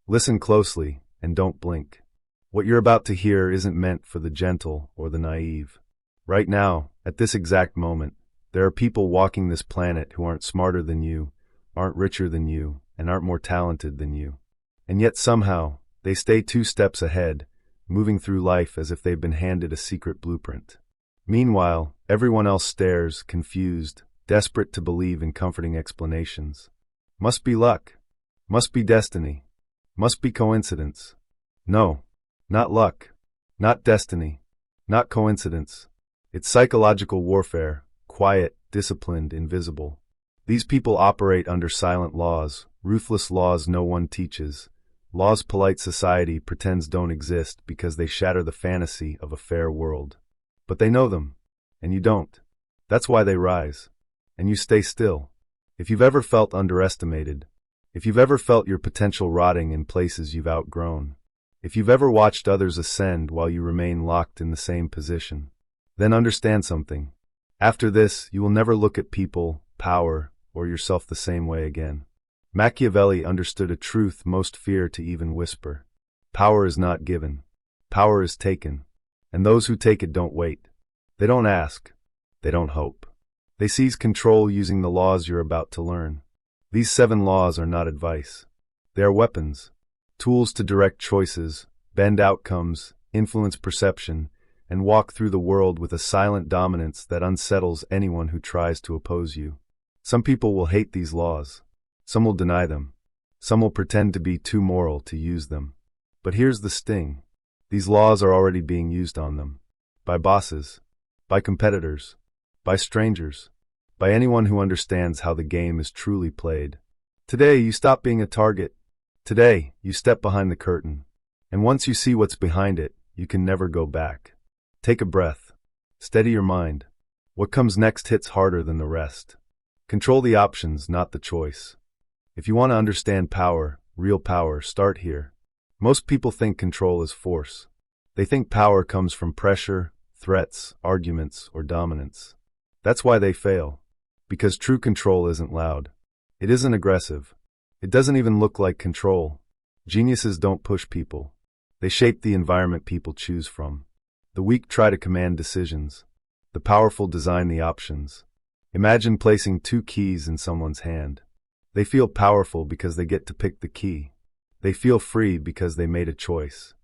Listen closely, and don't blink. What you're about to hear isn't meant for the gentle or the naive. Right now, at this exact moment, there are people walking this planet who aren't smarter than you, aren't richer than you, and aren't more talented than you. And yet somehow, they stay 2 steps ahead, moving through life as if they've been handed a secret blueprint. Meanwhile, everyone else stares, confused, desperate to believe in comforting explanations. Must be luck. Must be destiny. Must be coincidence. No, not luck. Not destiny. Not coincidence. It's psychological warfare, quiet, disciplined, invisible. These people operate under silent laws, ruthless laws no one teaches, laws polite society pretends don't exist because they shatter the fantasy of a fair world. But they know them, and you don't. That's why they rise. And you stay still. If you've ever felt underestimated, if you've ever felt your potential rotting in places you've outgrown, if you've ever watched others ascend while you remain locked in the same position, then understand something. After this, you will never look at people, power, or yourself the same way again. Machiavelli understood a truth most fear to even whisper. Power is not given. Power is taken. And those who take it don't wait. They don't ask. They don't hope. They seize control using the laws you're about to learn. These 7 laws are not advice. They are weapons, tools to direct choices, bend outcomes, influence perception, and walk through the world with a silent dominance that unsettles anyone who tries to oppose you. Some people will hate these laws. Some will deny them. Some will pretend to be too moral to use them. But here's the sting. These laws are already being used on them. By bosses. By competitors. By strangers. By anyone who understands how the game is truly played. Today, you stop being a target. Today, you step behind the curtain. And once you see what's behind it, you can never go back. Take a breath. Steady your mind. What comes next hits harder than the rest. Control the options, not the choice. If you want to understand power, real power, start here. Most people think control is force. They think power comes from pressure, threats, arguments, or dominance. That's why they fail. Because true control isn't loud. It isn't aggressive. It doesn't even look like control. Geniuses don't push people. They shape the environment people choose from. The weak try to command decisions. The powerful design the options. Imagine placing 2 keys in someone's hand. They feel powerful because they get to pick the key. They feel free because they made a choice.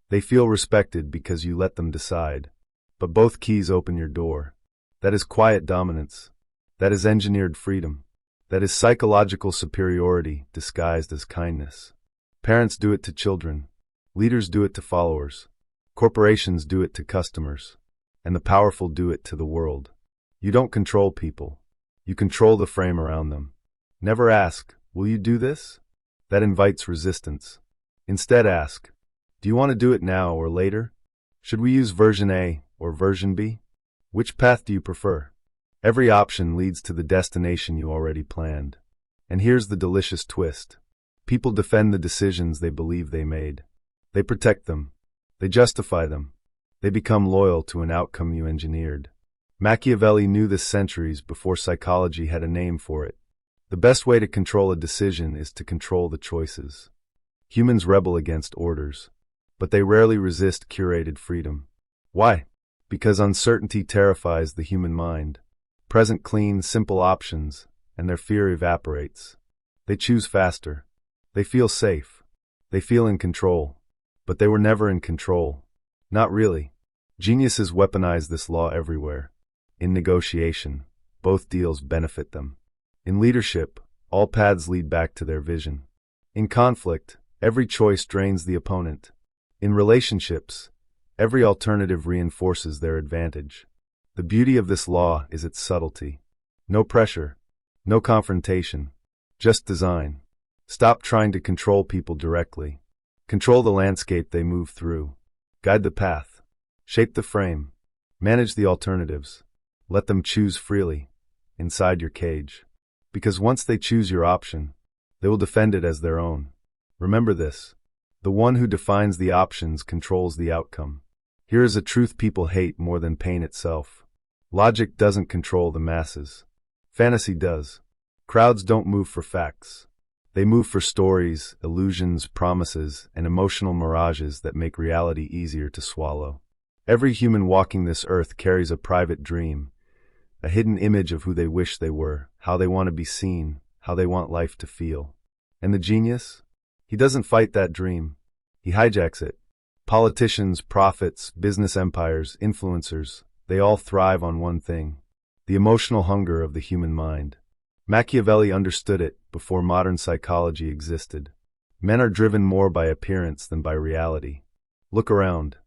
They feel respected because you let them decide. But both keys open your door. That is quiet dominance. That is engineered freedom. That is psychological superiority disguised as kindness. Parents do it to children. Leaders do it to followers. Corporations do it to customers. And the powerful do it to the world. You don't control people. You control the frame around them. Never ask, will you do this? That invites resistance. Instead ask, do you want to do it now or later? Should we use version A or version B? Which path do you prefer? Every option leads to the destination you already planned. And here's the delicious twist. People defend the decisions they believe they made. They protect them. They justify them. They become loyal to an outcome you engineered. Machiavelli knew this centuries before psychology had a name for it. The best way to control a decision is to control the choices. Humans rebel against orders, but they rarely resist curated freedom. Why? Because uncertainty terrifies the human mind. Present clean, simple options, and their fear evaporates. They choose faster. They feel safe. They feel in control. But they were never in control. Not really. Geniuses weaponize this law everywhere. In negotiation, both deals benefit them. In leadership, all paths lead back to their vision. In conflict, every choice drains the opponent. In relationships, every alternative reinforces their advantage. The beauty of this law is its subtlety. No pressure, no confrontation, just design. Stop trying to control people directly. Control the landscape they move through. Guide the path. Shape the frame. Manage the alternatives. Let them choose freely, inside your cage. Because once they choose your option, they will defend it as their own. Remember this. The one who defines the options controls the outcome. Here is a truth people hate more than pain itself. Logic doesn't control the masses. Fantasy does. Crowds don't move for facts. They move for stories, illusions, promises, and emotional mirages that make reality easier to swallow. Every human walking this earth carries a private dream, a hidden image of who they wish they were, how they want to be seen, how they want life to feel. And the genius? He doesn't fight that dream. He hijacks it. Politicians, prophets, business empires, influencers, they all thrive on one thing: the emotional hunger of the human mind. Machiavelli understood it before modern psychology existed. Men are driven more by appearance than by reality. Look around.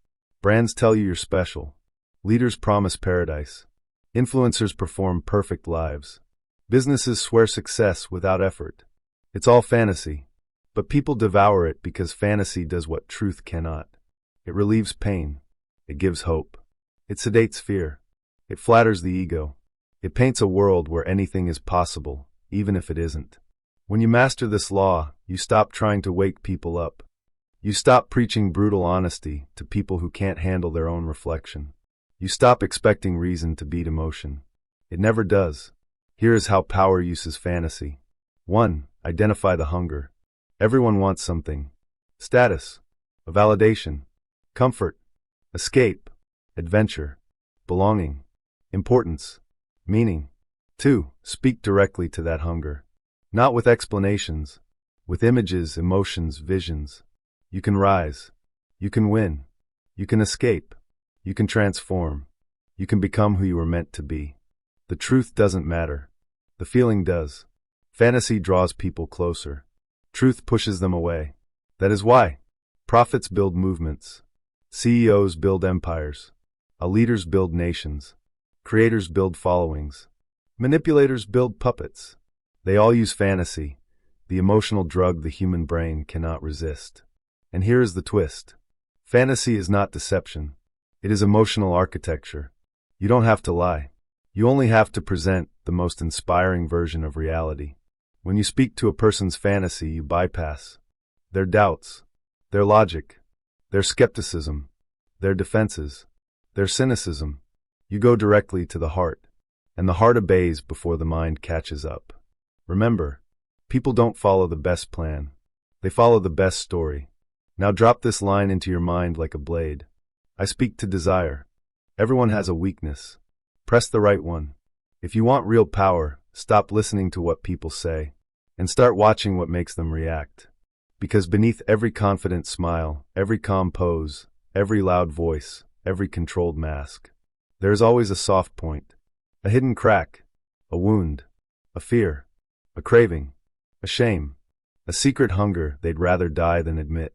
Brands tell you you're special. Leaders promise paradise. Influencers perform perfect lives. Businesses swear success without effort. It's all fantasy. But people devour it because fantasy does what truth cannot. It relieves pain. It gives hope. It sedates fear. It flatters the ego. It paints a world where anything is possible, even if it isn't. When you master this law, you stop trying to wake people up. You stop preaching brutal honesty to people who can't handle their own reflection. You stop expecting reason to beat emotion. It never does. Here is how power uses fantasy. 1. Identify the hunger. Everyone wants something. Status, a validation, comfort, escape, adventure, belonging, importance, meaning. 2. Speak directly to that hunger. Not with explanations, with images, emotions, visions. You can rise. You can win. You can escape. You can transform. You can become who you were meant to be. The truth doesn't matter. The feeling does. Fantasy draws people closer. Truth pushes them away. That is why prophets build movements. CEOs build empires. Leaders build nations. Creators build followings. Manipulators build puppets. They all use fantasy, the emotional drug the human brain cannot resist. And here is the twist. Fantasy is not deception. It is emotional architecture. You don't have to lie. You only have to present the most inspiring version of reality. When you speak to a person's fantasy, you bypass their doubts, their logic, their skepticism, their defenses, their cynicism. You go directly to the heart, and the heart obeys before the mind catches up. Remember, people don't follow the best plan. They follow the best story. Now drop this line into your mind like a blade. I speak to desire. Everyone has a weakness. Press the right one. If you want real power, stop listening to what people say and start watching what makes them react. Because beneath every confident smile, every calm pose, every loud voice, every controlled mask, there is always a soft point, a hidden crack, a wound, a fear, a craving, a shame, a secret hunger they'd rather die than admit.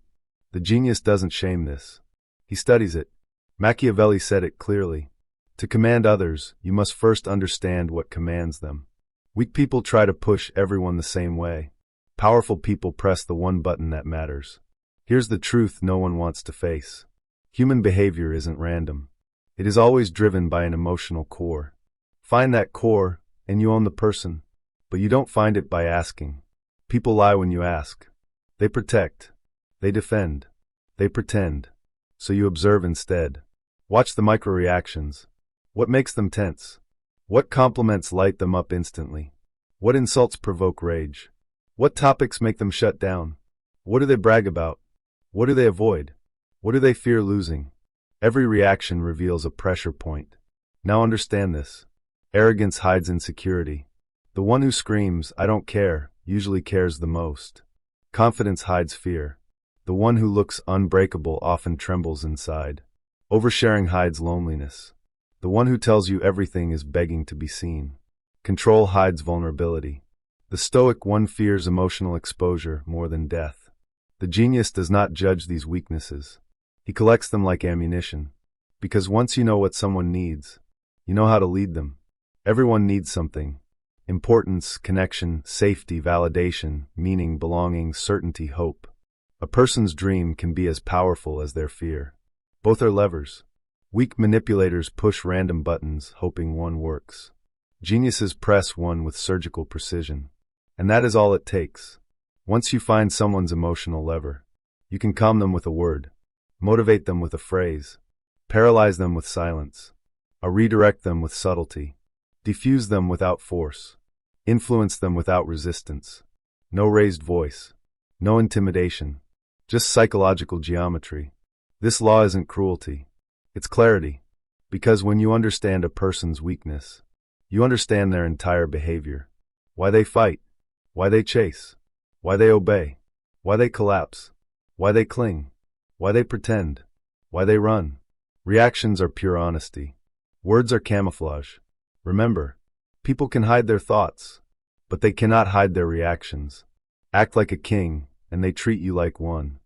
The genius doesn't shame this. He studies it. Machiavelli said it clearly. To command others, you must first understand what commands them. Weak people try to push everyone the same way. Powerful people press the one button that matters. Here's the truth no one wants to face. Human behavior isn't random. It is always driven by an emotional core. Find that core, and you own the person. But you don't find it by asking. People lie when you ask. They protect. They defend. They pretend. So you observe instead. Watch the micro-reactions. What makes them tense? What compliments light them up instantly? What insults provoke rage? What topics make them shut down? What do they brag about? What do they avoid? What do they fear losing? Every reaction reveals a pressure point. Now understand this. Arrogance hides insecurity. The one who screams, "I don't care," usually cares the most. Confidence hides fear. The one who looks unbreakable often trembles inside. Oversharing hides loneliness. The one who tells you everything is begging to be seen. Control hides vulnerability. The stoic one fears emotional exposure more than death. The genius does not judge these weaknesses. He collects them like ammunition. Because once you know what someone needs, you know how to lead them. Everyone needs something. Importance, connection, safety, validation, meaning, belonging, certainty, hope. A person's dream can be as powerful as their fear. Both are levers. Weak manipulators push random buttons, hoping one works. Geniuses press one with surgical precision. And that is all it takes. Once you find someone's emotional lever, you can calm them with a word, motivate them with a phrase, paralyze them with silence, redirect them with subtlety, diffuse them without force, influence them without resistance. No raised voice. No intimidation. Just psychological geometry. This law isn't cruelty. It's clarity. Because when you understand a person's weakness, you understand their entire behavior. Why they fight. Why they chase. Why they obey. Why they collapse. Why they cling. Why they pretend. Why they run. Reactions are pure honesty. Words are camouflage. Remember, people can hide their thoughts, but they cannot hide their reactions. Act like a king, and they treat you like one.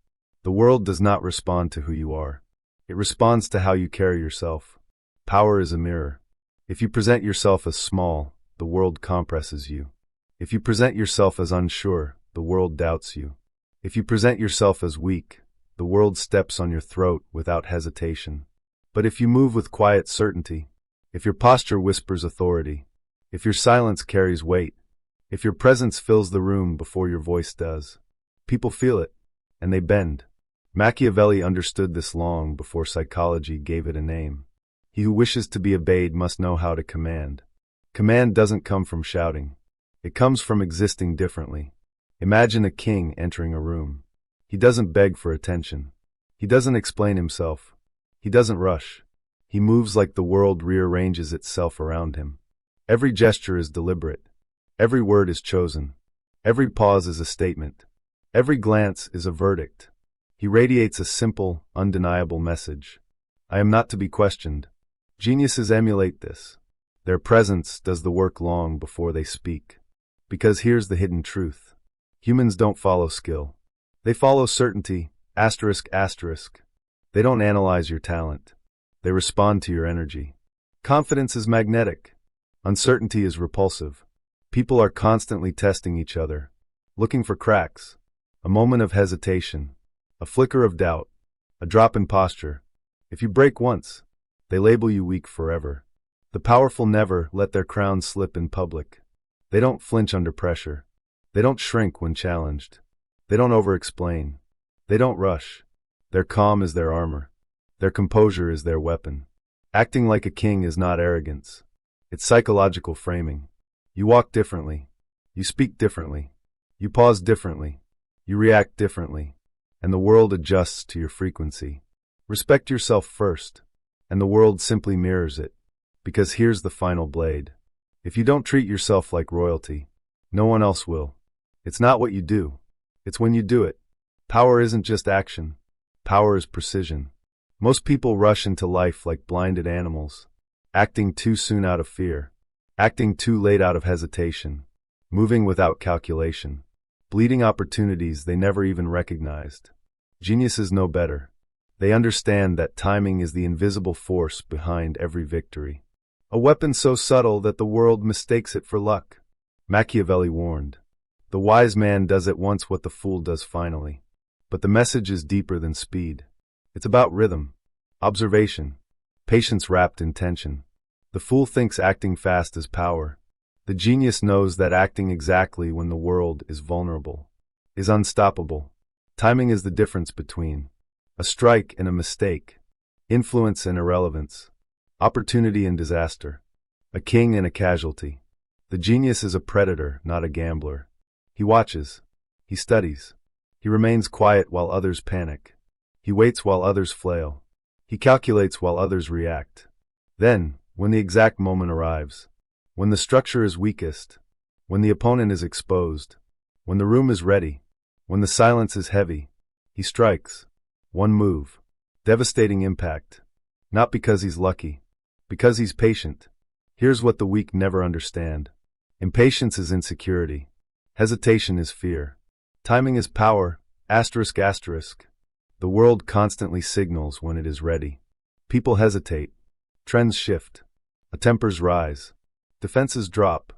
The world does not respond to who you are. It responds to how you carry yourself. Power is a mirror. If you present yourself as small, the world compresses you. If you present yourself as unsure, the world doubts you. If you present yourself as weak, the world steps on your throat without hesitation. But if you move with quiet certainty, if your posture whispers authority, if your silence carries weight, if your presence fills the room before your voice does, people feel it, and they bend. Machiavelli understood this long before psychology gave it a name. He who wishes to be obeyed must know how to command. Command doesn't come from shouting. It comes from existing differently. Imagine a king entering a room. He doesn't beg for attention. He doesn't explain himself. He doesn't rush. He moves like the world rearranges itself around him. Every gesture is deliberate. Every word is chosen. Every pause is a statement. Every glance is a verdict. He radiates a simple, undeniable message. I am not to be questioned. Geniuses emulate this. Their presence does the work long before they speak. Because here's the hidden truth. Humans don't follow skill. They follow certainty, asterisk, asterisk. They don't analyze your talent. They respond to your energy. Confidence is magnetic. Uncertainty is repulsive. People are constantly testing each other, looking for cracks, a moment of hesitation, a flicker of doubt, a drop in posture. If you break once, they label you weak forever. The powerful never let their crowns slip in public. They don't flinch under pressure. They don't shrink when challenged. They don't over-explain. They don't rush. Their calm is their armor. Their composure is their weapon. Acting like a king is not arrogance. It's psychological framing. You walk differently. You speak differently. You pause differently. You react differently. And the world adjusts to your frequency. Respect yourself first, and the world simply mirrors it. Because here's the final blade. If you don't treat yourself like royalty, no one else will. It's not what you do. It's when you do it. Power isn't just action. Power is precision. Most people rush into life like blinded animals, acting too soon out of fear, acting too late out of hesitation, moving without calculation, bleeding opportunities they never even recognized. Geniuses know better. They understand that timing is the invisible force behind every victory. A weapon so subtle that the world mistakes it for luck. Machiavelli warned, "The wise man does at once what the fool does finally." But the message is deeper than speed. It's about rhythm, observation, patience wrapped in tension. The fool thinks acting fast is power. The genius knows that acting exactly when the world is vulnerable is unstoppable. Timing is the difference between a strike and a mistake, influence and irrelevance, opportunity and disaster, a king and a casualty. The genius is a predator, not a gambler. He watches. He studies. He remains quiet while others panic. He waits while others flail. He calculates while others react. Then, when the exact moment arrives, when the structure is weakest, when the opponent is exposed, when the room is ready, when the silence is heavy, he strikes. One move. Devastating impact. Not because he's lucky. Because he's patient. Here's what the weak never understand. Impatience is insecurity. Hesitation is fear. Timing is power, asterisk, asterisk. The world constantly signals when it is ready. People hesitate. Trends shift. Tempers rise. Defenses drop.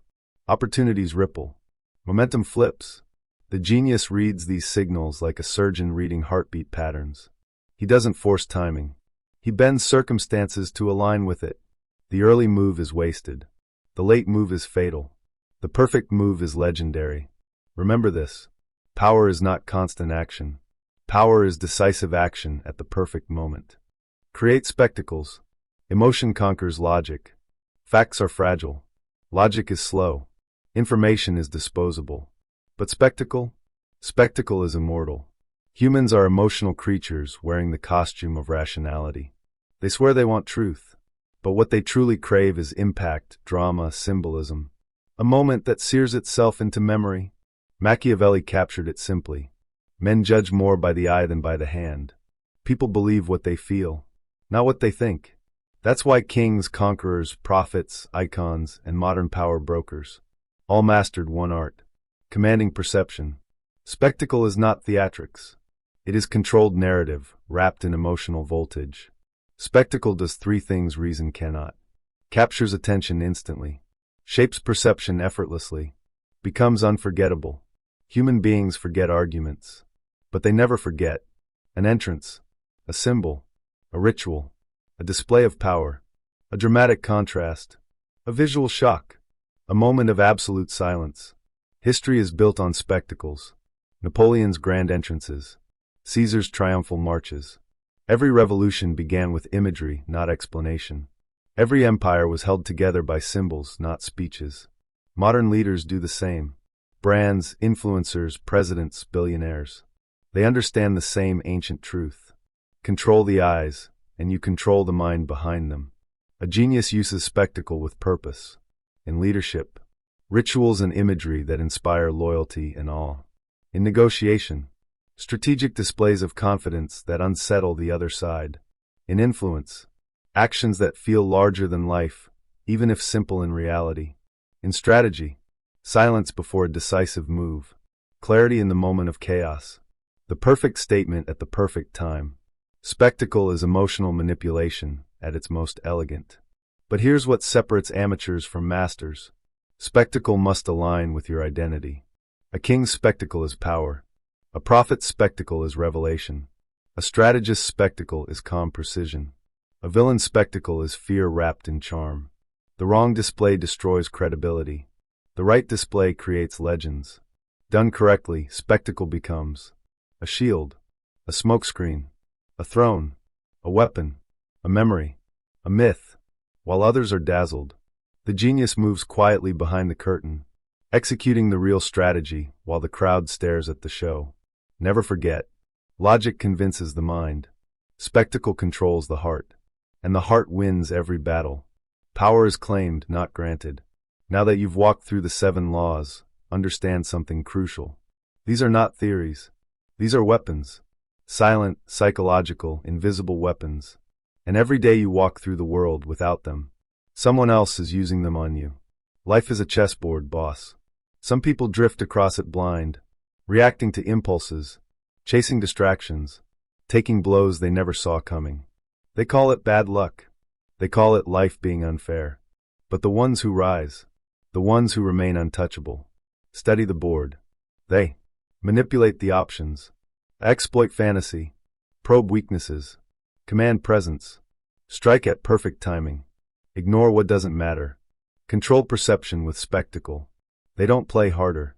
Opportunities ripple. Momentum flips. The genius reads these signals like a surgeon reading heartbeat patterns. He doesn't force timing. He bends circumstances to align with it. The early move is wasted. The late move is fatal. The perfect move is legendary. Remember this. Power is not constant action. Power is decisive action at the perfect moment. Create spectacles. Emotion conquers logic. Facts are fragile. Logic is slow. Information is disposable. But spectacle? Spectacle is immortal. Humans are emotional creatures wearing the costume of rationality. They swear they want truth, but what they truly crave is impact, drama, symbolism. A moment that sears itself into memory. Machiavelli captured it simply. Men judge more by the eye than by the hand. People believe what they feel, not what they think. That's why kings, conquerors, prophets, icons, and modern power brokers all mastered one art: commanding perception. Spectacle is not theatrics. It is controlled narrative, wrapped in emotional voltage. Spectacle does three things reason cannot: captures attention instantly, shapes perception effortlessly, becomes unforgettable. Human beings forget arguments, but they never forget an entrance, a symbol, a ritual, a display of power, a dramatic contrast, a visual shock, a moment of absolute silence. History is built on spectacles. Napoleon's grand entrances, Caesar's triumphal marches. Every revolution began with imagery, not explanation. Every empire was held together by symbols, not speeches. Modern leaders do the same. Brands, influencers, presidents, billionaires. They understand the same ancient truth. Control the eyes, and you control the mind behind them. A genius uses spectacle with purpose. In leadership, rituals and imagery that inspire loyalty and awe. In negotiation, strategic displays of confidence that unsettle the other side. In influence, actions that feel larger than life, even if simple in reality. In strategy, silence before a decisive move, clarity in the moment of chaos, the perfect statement at the perfect time. Spectacle is emotional manipulation at its most elegant. But here's what separates amateurs from masters. Spectacle must align with your identity. A king's spectacle is power. A prophet's spectacle is revelation. A strategist's spectacle is calm precision. A villain's spectacle is fear wrapped in charm. The wrong display destroys credibility. The right display creates legends. Done correctly, spectacle becomes a shield, a smokescreen, a throne, a weapon, a memory, a myth. While others are dazzled, the genius moves quietly behind the curtain, executing the real strategy while the crowd stares at the show. Never forget, logic convinces the mind. Spectacle controls the heart, and the heart wins every battle. Power is claimed, not granted. Now that you've walked through the 7 laws, understand something crucial. These are not theories. These are weapons. Silent, psychological, invisible weapons. And every day you walk through the world without them, someone else is using them on you. Life is a chessboard, boss. Some people drift across it blind, reacting to impulses, chasing distractions, taking blows they never saw coming. They call it bad luck. They call it life being unfair. But the ones who rise, the ones who remain untouchable, study the board. They manipulate the options, exploit fantasy, probe weaknesses, command presence, strike at perfect timing, ignore what doesn't matter, control perception with spectacle. They don't play harder.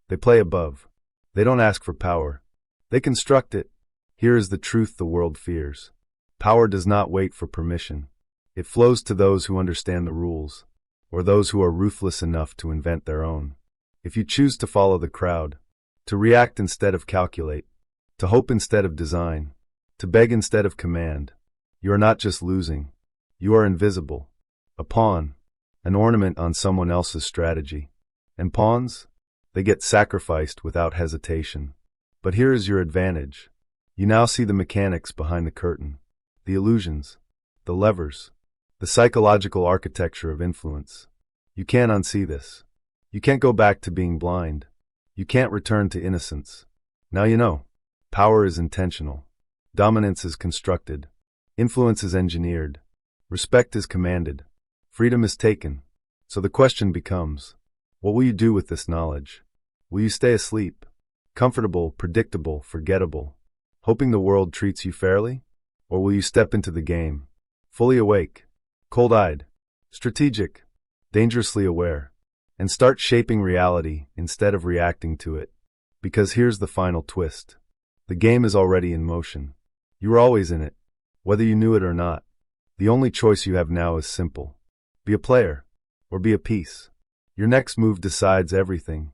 They play above. They don't ask for power. They construct it. Here is the truth the world fears. Power does not wait for permission. It flows to those who understand the rules, or those who are ruthless enough to invent their own. If you choose to follow the crowd, to react instead of calculate, to hope instead of design, to beg instead of command, you are not just losing. You are invisible. A pawn, an ornament on someone else's strategy. And pawns? They get sacrificed without hesitation. But here is your advantage. You now see the mechanics behind the curtain, the illusions, the levers, the psychological architecture of influence. You can't unsee this. You can't go back to being blind. You can't return to innocence. Now you know. Power is intentional. Dominance is constructed. Influence is engineered. Respect is commanded. Freedom is taken. So the question becomes, what will you do with this knowledge? Will you stay asleep, comfortable, predictable, forgettable, hoping the world treats you fairly? Or will you step into the game, fully awake, cold-eyed, strategic, dangerously aware, and start shaping reality instead of reacting to it? Because here's the final twist. The game is already in motion. You were always in it, whether you knew it or not. The only choice you have now is simple. Be a player, or be a piece. Your next move decides everything.